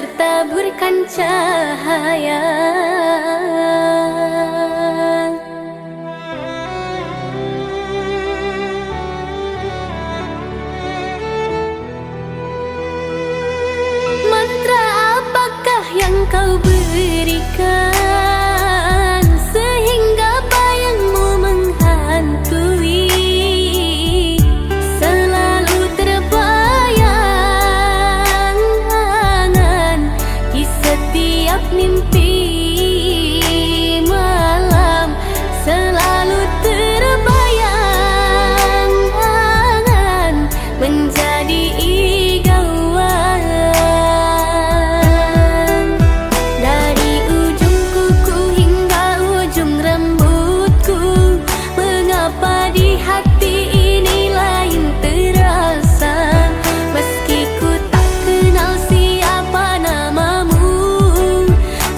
bertaburkan cahaya. Mantra apakah yang kau berikan sehingga bayangmu menghantui? Selalu terbayang di setiap mimpi malam, selalu terbayang menjadi igauan. Dari ujung kuku hingga ujung rambutku, mengapa di hati ini lain terasa? Meski ku tak kenal siapa namamu,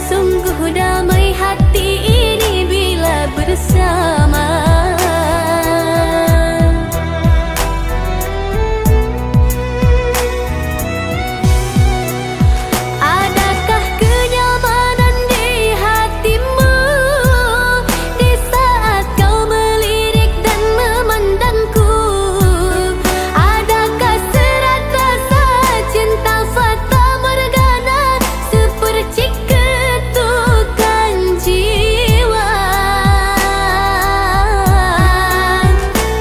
sungguh damai hati ini bila bersama. Adakah kenyamanan di hatimu di saat kau melirik dan memandangku? Adakah serat rasa cinta fata morgana seperti ketukan jiwa?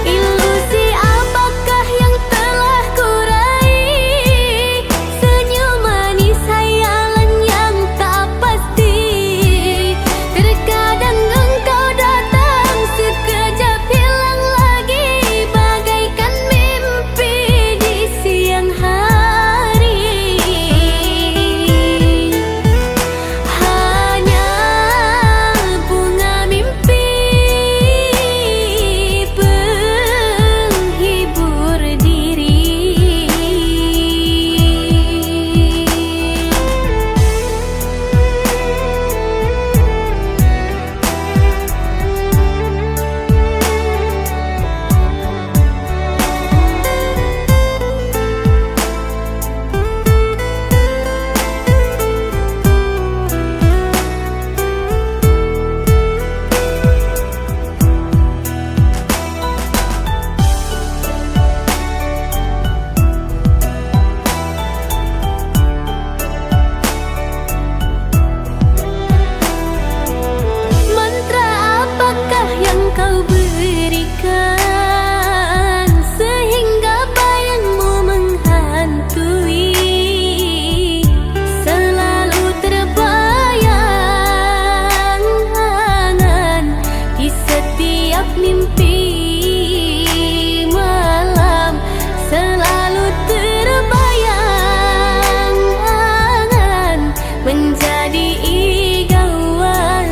Ilusi apakah yang telah kurai? Senyum manis hayalan yang tak pasti. Terkadang engkau datang sekejap hilang lagi, bagaikan mimpi di siang hari. Hanya bunga mimpi penghibur diri. Mantra apakah yang kau berikan sehingga bayangmu menghantui? Selalu terbayang di setiap mimpi malam, selalu terbayang menjadi igauan.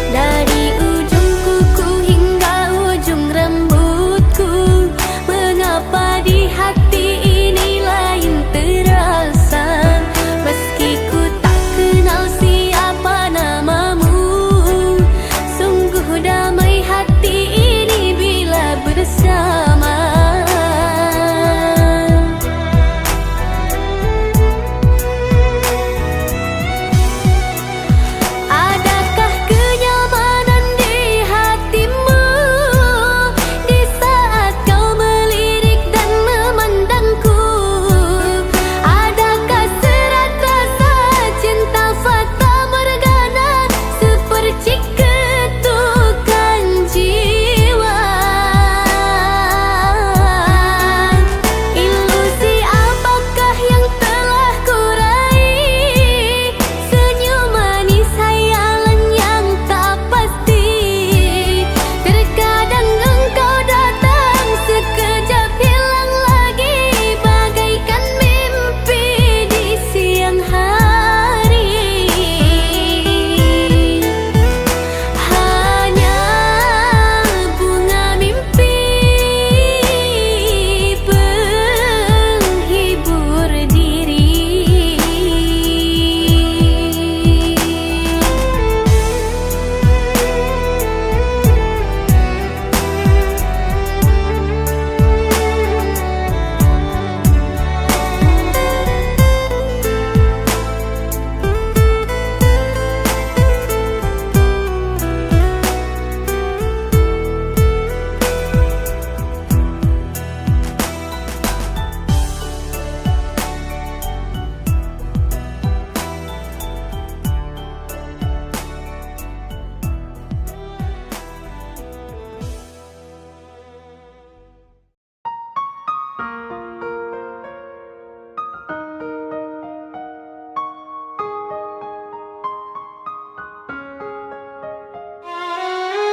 Dari ujung kuku hingga ujung rambutku, mengapa di hati ini lain terasa? Meski ku tak kenal siapa namamu,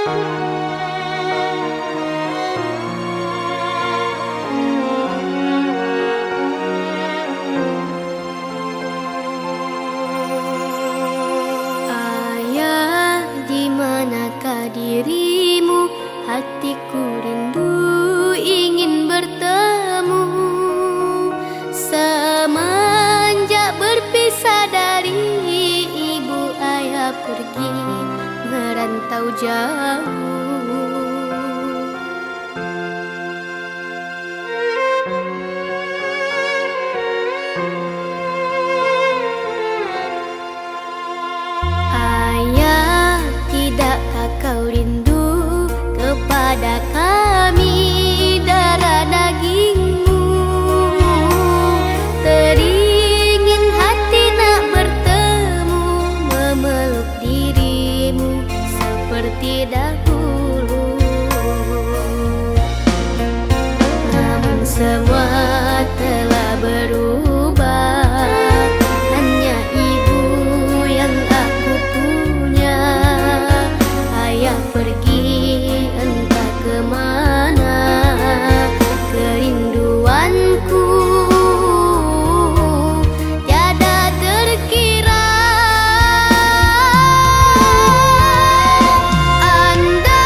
Ayah, di manakah dirimu? Hatiku rindu ingin bertemu. Semenjak berpisah dari ibu, ayah pergi merantau jauh. Ayah, tidakkah kau rindu kepada kami, darah dagingmu? Teringin hati nak bertemu, memeluk dirimu seperti dahulu. Namun semua telah berubah, hanya ibu yang aku punya. Ayah pergi entah kemana, kerinduanku tiada terkira. Andai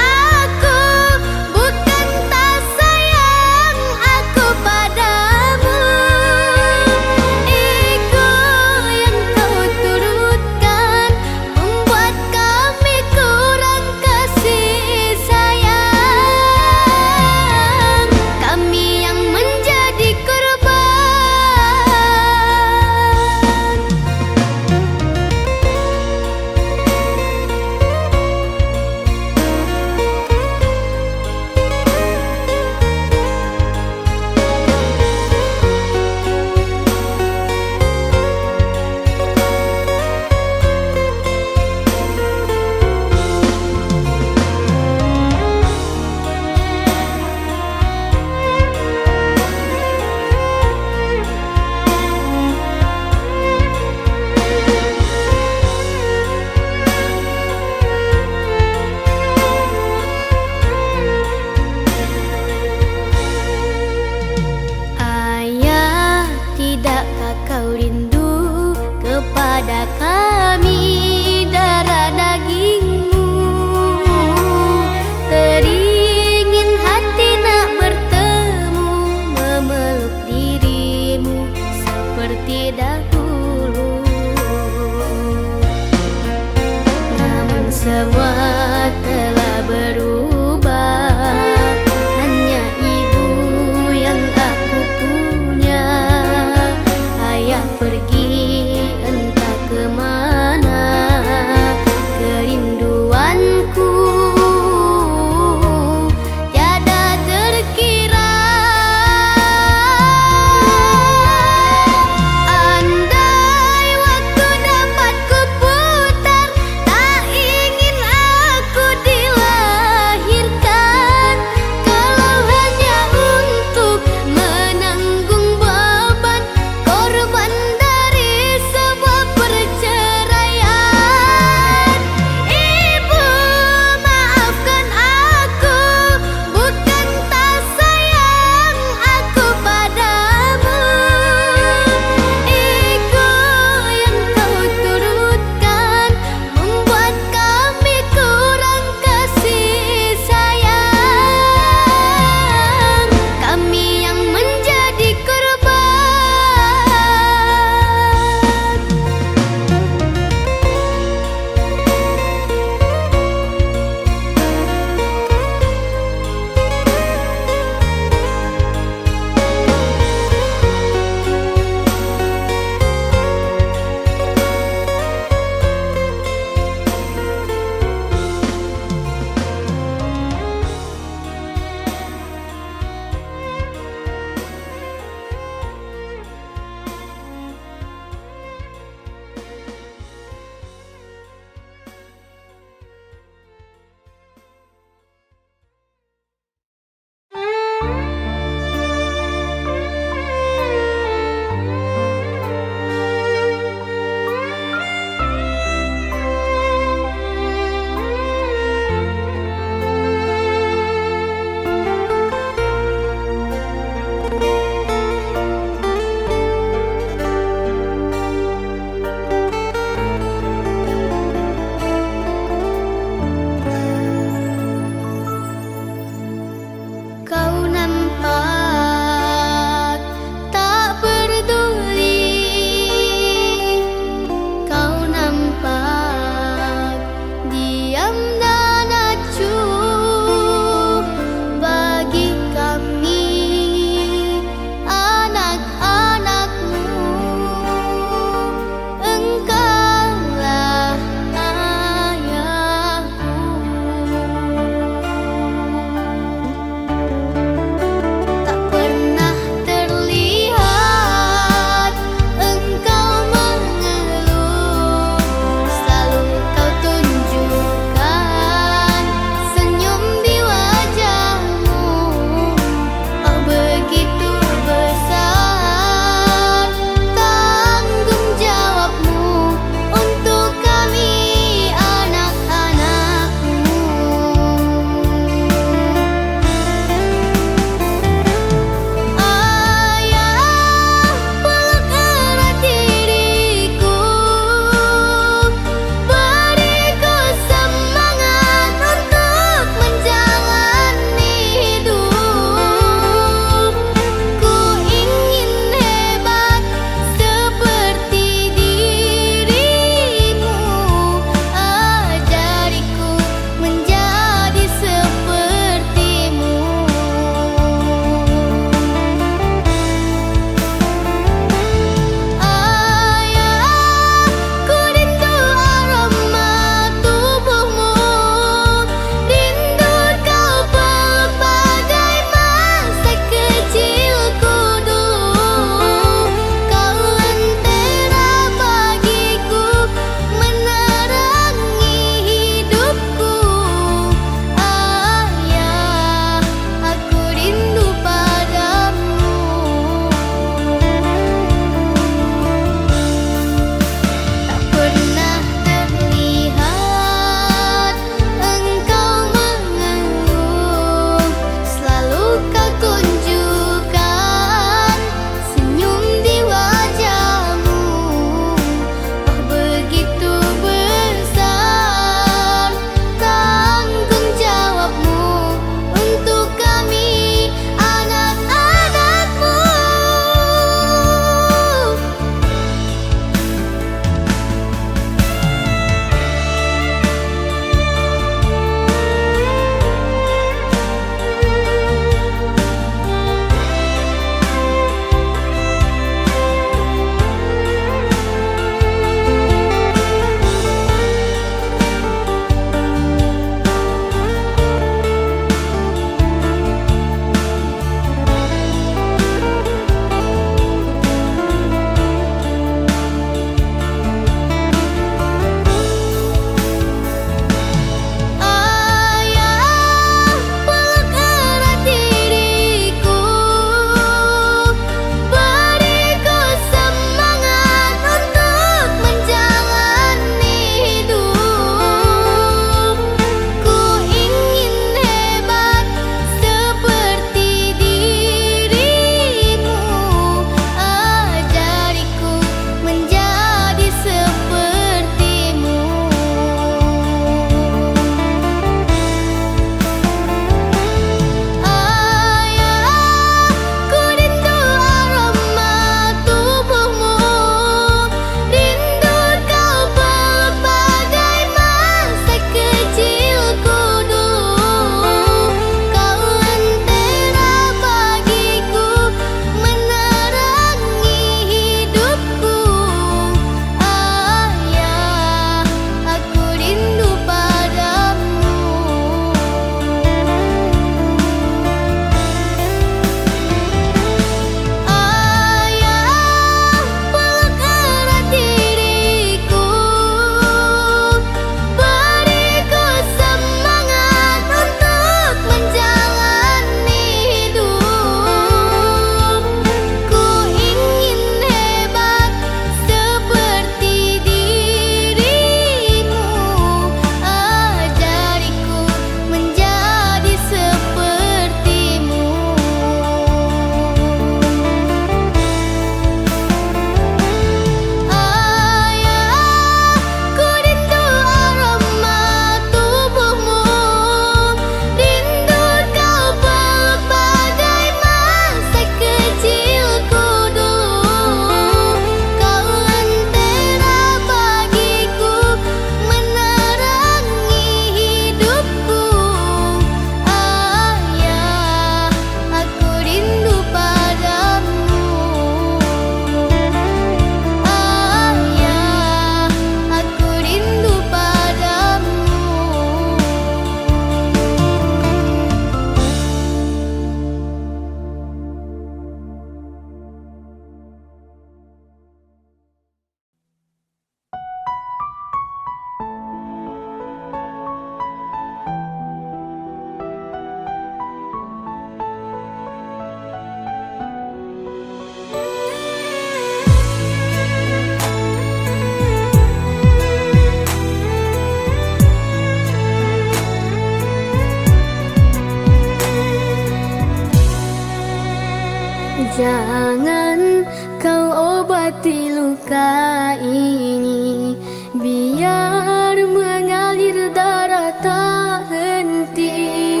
luka ini biar mengalir darah tak henti.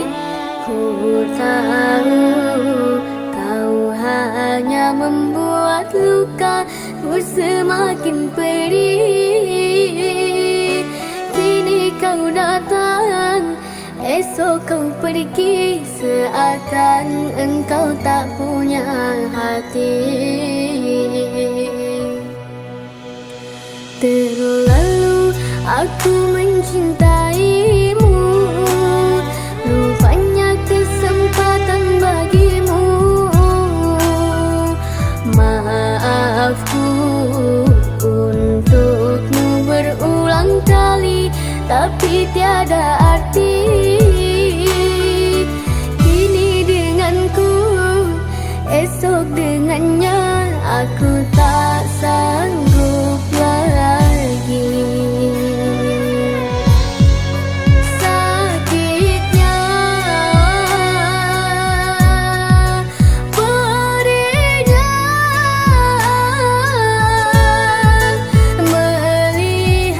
Ku tahu kau hanya membuat lukaku semakin perih. Kini kau datang, esok kau pergi, seakan engkau tak punya hati. Terlalu aku mencintaimu, rupanya kesempatan bagimu. Maafku untukmu berulang kali, tapi tiada arti. Kini denganku, esok dengannya, aku tak sanggup lagi. Sakitnya, perihnya melihat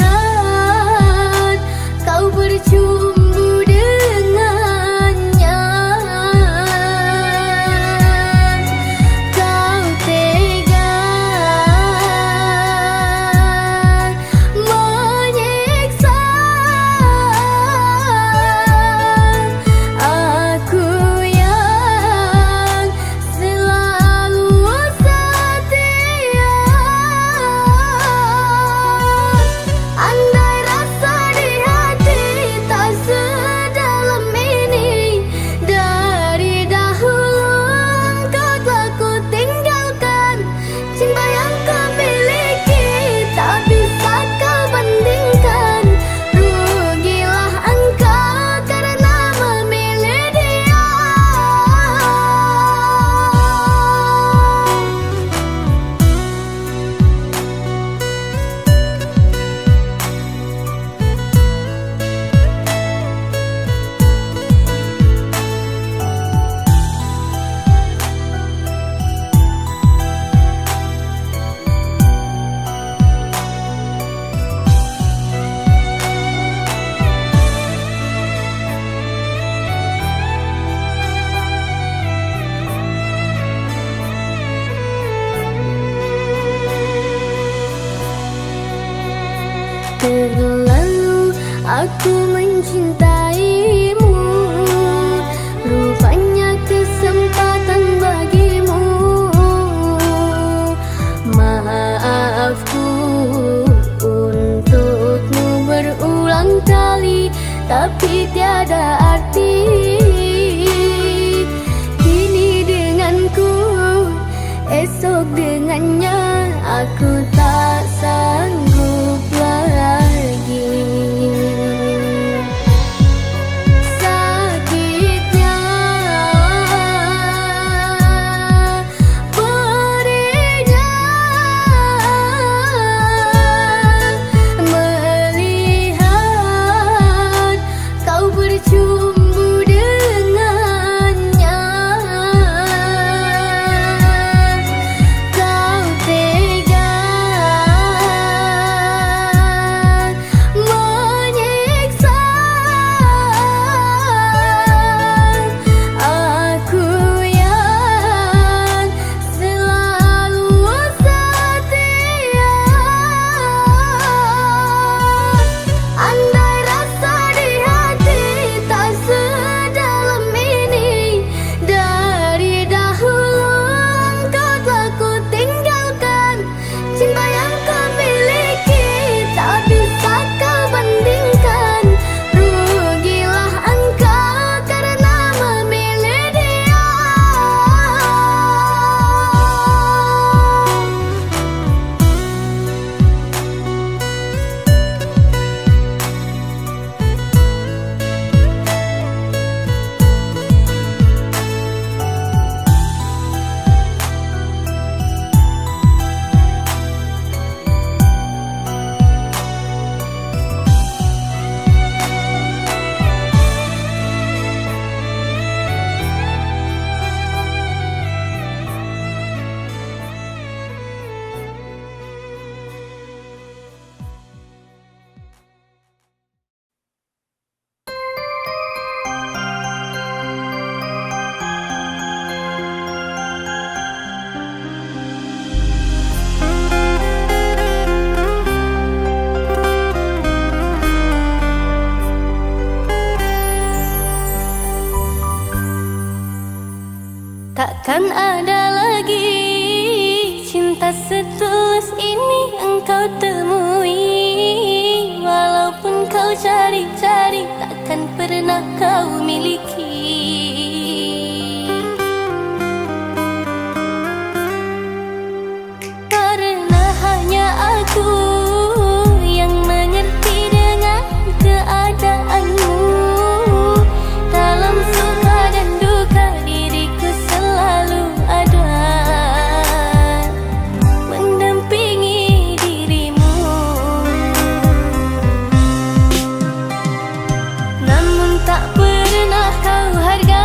kau bercumbu dengannya. Kau tega menyiksa aku yang selalu setia. Andai rasa di hati tak sedalam ini, dari dahulu engkau telah ku tinggalkan. Cinta yang kau miliki tak bisa kau bandingkan. Rugilah engkau karena memilih dia. Terlalu aku mencintaimu, rupanya kesempatan bagimu. Maafku untukmu berulang kali, tapi tiada arti. Kini denganku, esok dengannya, aku tak sanggup lagi. Sakitnya, perihnya melihat kau bercumbu dengannya. Kau tega setulus ini engkau temui. Walaupun kau cari-cari, takkan pernah kau miliki. Karena hanya aku yang mengerti dengan keadaanmu. Dalam suka dan duka diriku selalu ada, mendampingi dirimu. Namun tak pernah kau hargai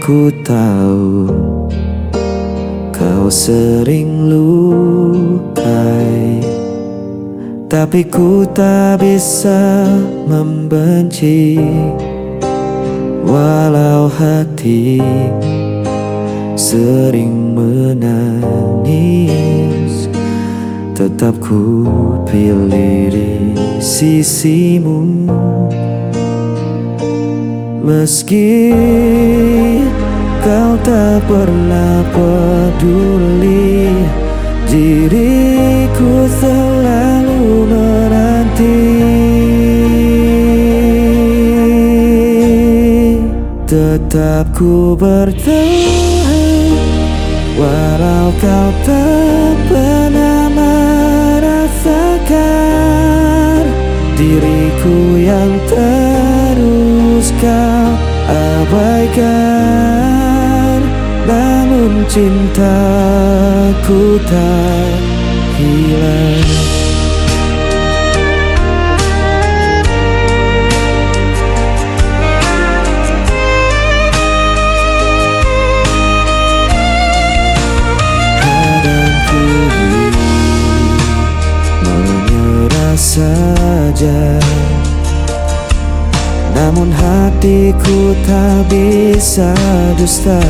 Ku tahu kau sering lukai, tapi ku tak bisa membenci. Walau hati sering menangis, tetap ku pilih di sisimu. Meski kau tak pernah peduli, diriku selalu menanti. Tetap ku bertahan, walau kau tak pernah merasakan diriku yang terus kau abaikan. Namun cintaku tak hilang. Kadangku menyerah saja, namun hatiku tak bisa dusta.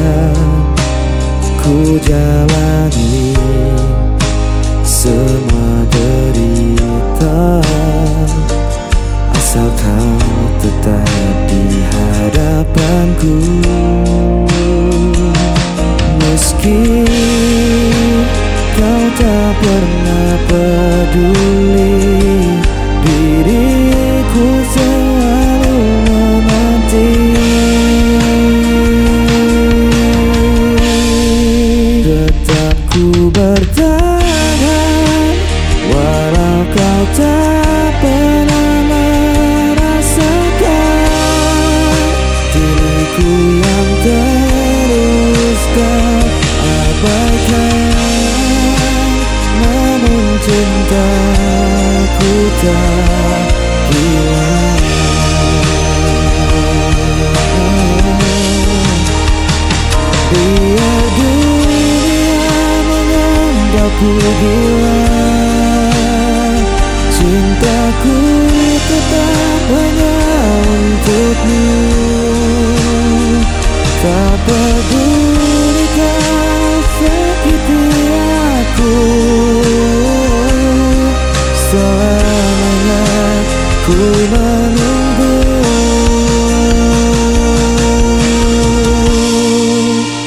Ku jalani semua derita, asal kau tetap di hadapanku. Meski kau tak pernah peduli, diriku selalu menanti. Tetap ku bertahan, walau kau tak pernah merasakan diriku yang terus kau abaikan. Namun cintaku tak hilang. Biar dunia menganggapku gila, cintaku tetap hanya untukmu. Tak peduli kau sakiti aku, selamanya ku menunggu.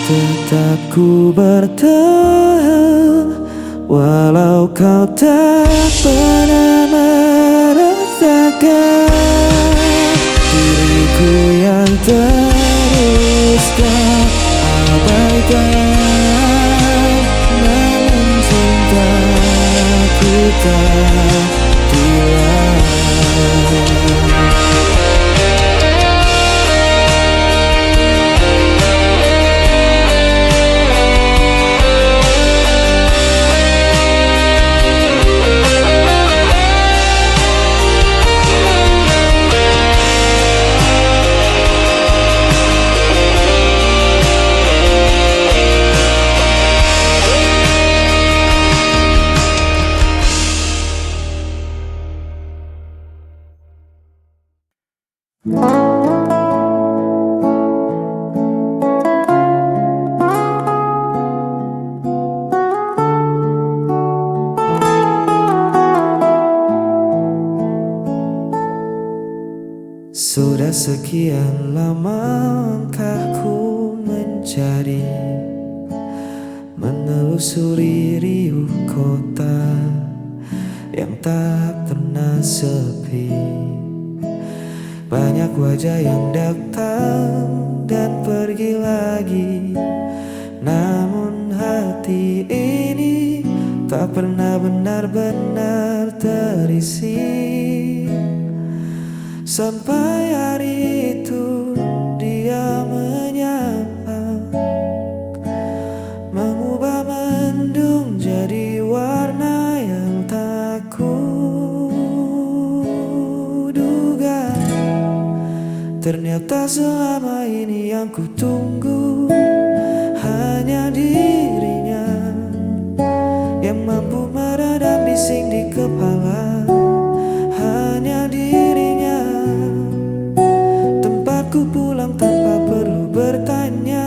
Tetap ku bertahan, walau kau tak pernah merasakan diriku yang terus kau abaikan. Namun cintaku tak hilang. Sudah sekian lama ku mencari, menelusuri riuh kota yang tak pernah sepi. Banyak wajah yang datang dan pergi lagi, namun hati ini tak pernah benar-benar terisi. Sampai hari itu dia menyapa, mengubah mendung jadi warna yang tak kuduga. Ternyata selama ini yang ku tunggu hanya dirinya yang mampu meredam bising di kepala. Hanya dirinya tempatku pulang tanpa perlu bertanya.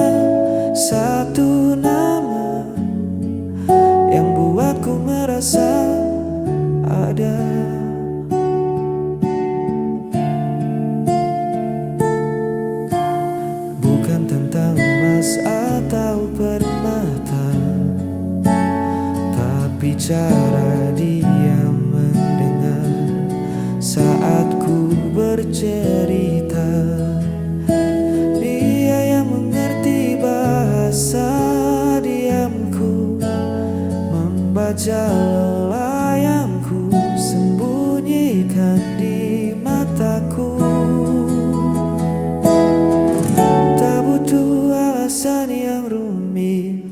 Satu nama yang buatku merasa ada. Bukan tentang emas atau permata, tapi cara dia mendengar saat ku bercerita. Dia yang mengerti bahasa diamku, membaca lelah yang ku sembunyikan di mataku. Tak butuh alasan yang rumit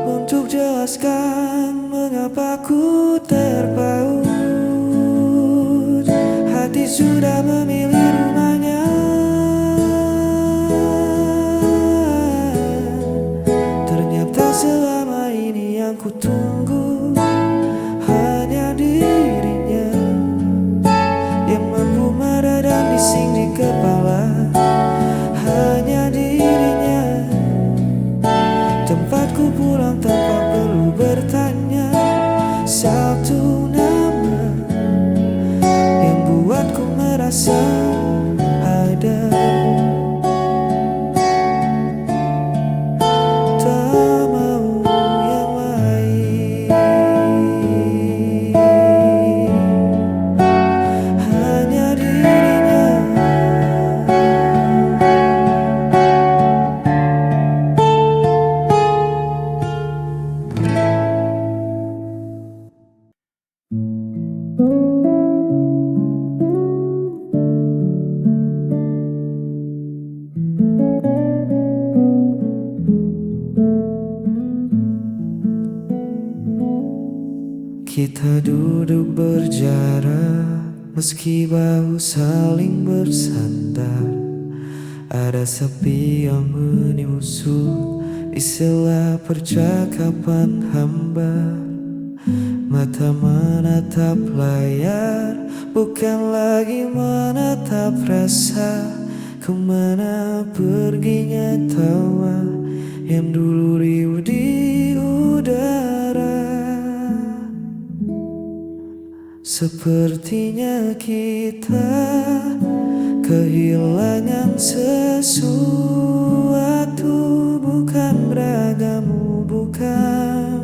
untuk jelaskan mengapa ku terpaut. Hati sudah memilih rumahnya. Ternyata selama ini yang ku tunggu hanya dirinya yang mampu meredam bising di kepala. Hanya dirinya tempatku pulang tanpa perlu bertanya. Satu nama yang buatku merasa ada. Tak mau yang lain, hanya dirinya. Kita duduk berjarak, meski bahu saling bersandar. Ada sepi yang menyusul di sela percakapan hambar. Mata menatap layar, bukan lagi menatap rasa. Kemana perginya tawa yang dulu riuh di udara. Sepertinya kita kehilangan sesuatu. Bukan ragamu, bukan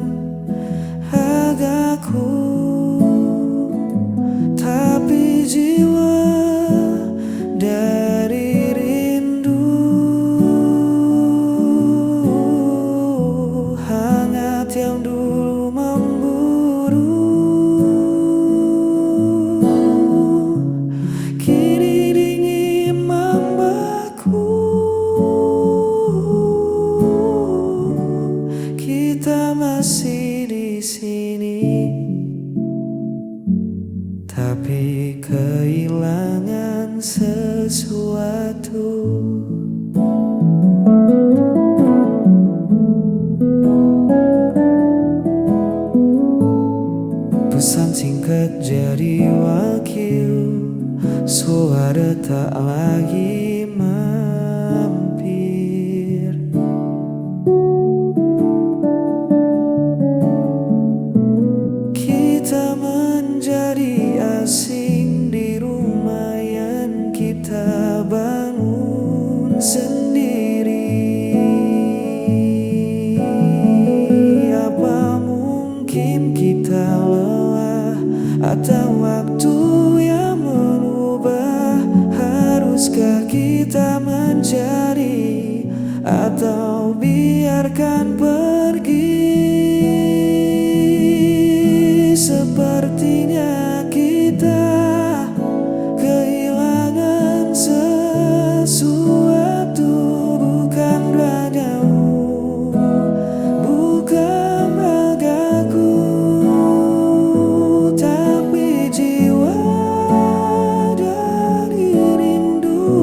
agaku, tapi jiwa dari rindu. Hangat yang dulu memburu, kini dingin membeku. Kita masih di sini, tapi kehilangan sesuatu. Pesan singkat jadi wakil, suara tak lagi mampir. Kita menjadi asing di rumah yang kita bangun sendiri. Apa mungkin kita lelah atau waktu yang mengubah? Haruskah kita mencari atau biarkan pergi? Sepertinya kita kehilangan sesuatu. Bukan ragamu, bukan ragaku, tapi jiwa dari rindu.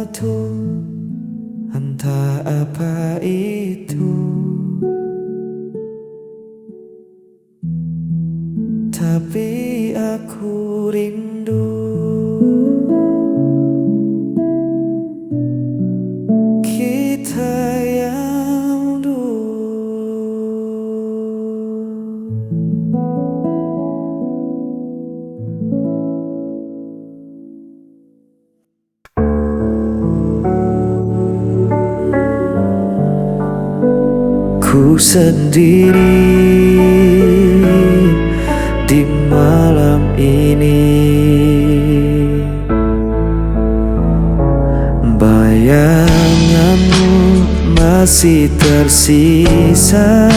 sesuatu, entah apa itu, tapi aku rindu kita yang dulu. Ku sendiri di malam ini, bayanganmu masih tersisa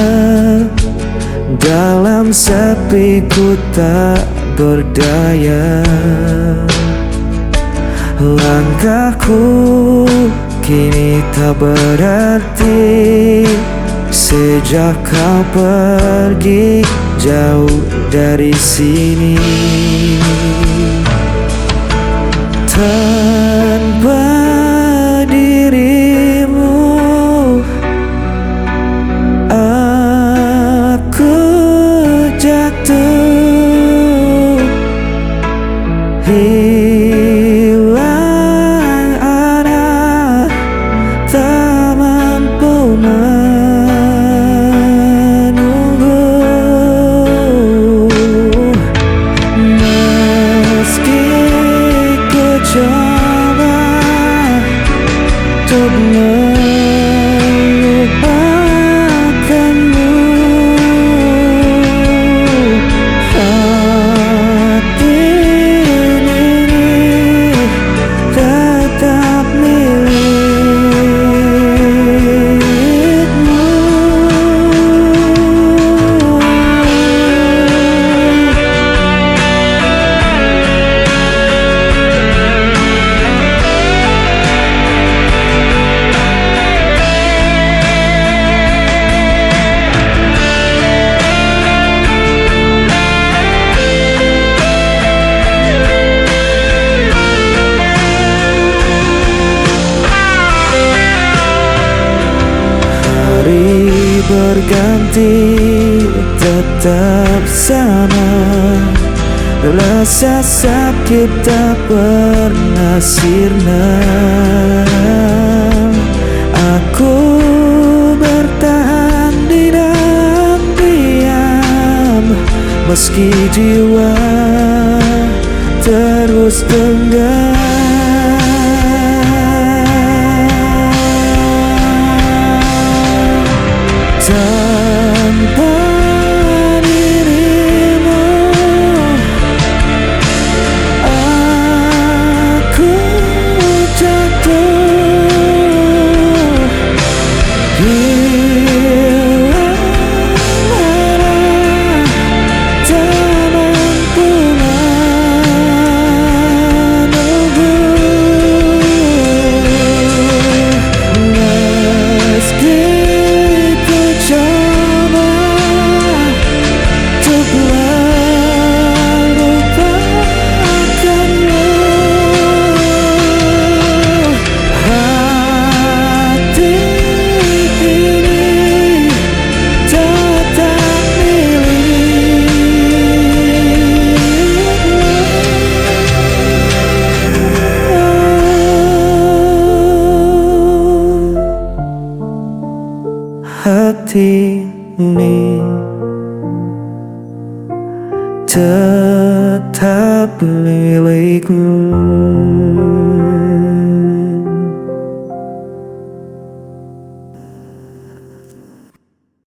dalam sepiku tak berdaya. Langkahku kini tak berarti sejak kau pergi jauh dari sini. Tanpa dirimu aku jatuh, hilang arah, tak mampu menunggu. Meski ku coba untuk melupakanmu, hati ini tetap milikmu. Hari berganti tetap sama, rasa sakit tak pernah sirna. Aku bertahan di dalam diam, meski jiwa terus tenggelam. Tanpa dirimu aku jatuh, hilang arah, tak mampu menunggu. Meski ku coba untuk melupakanmu, hati ini tetap milikmu. Hati ini tetap milikmu.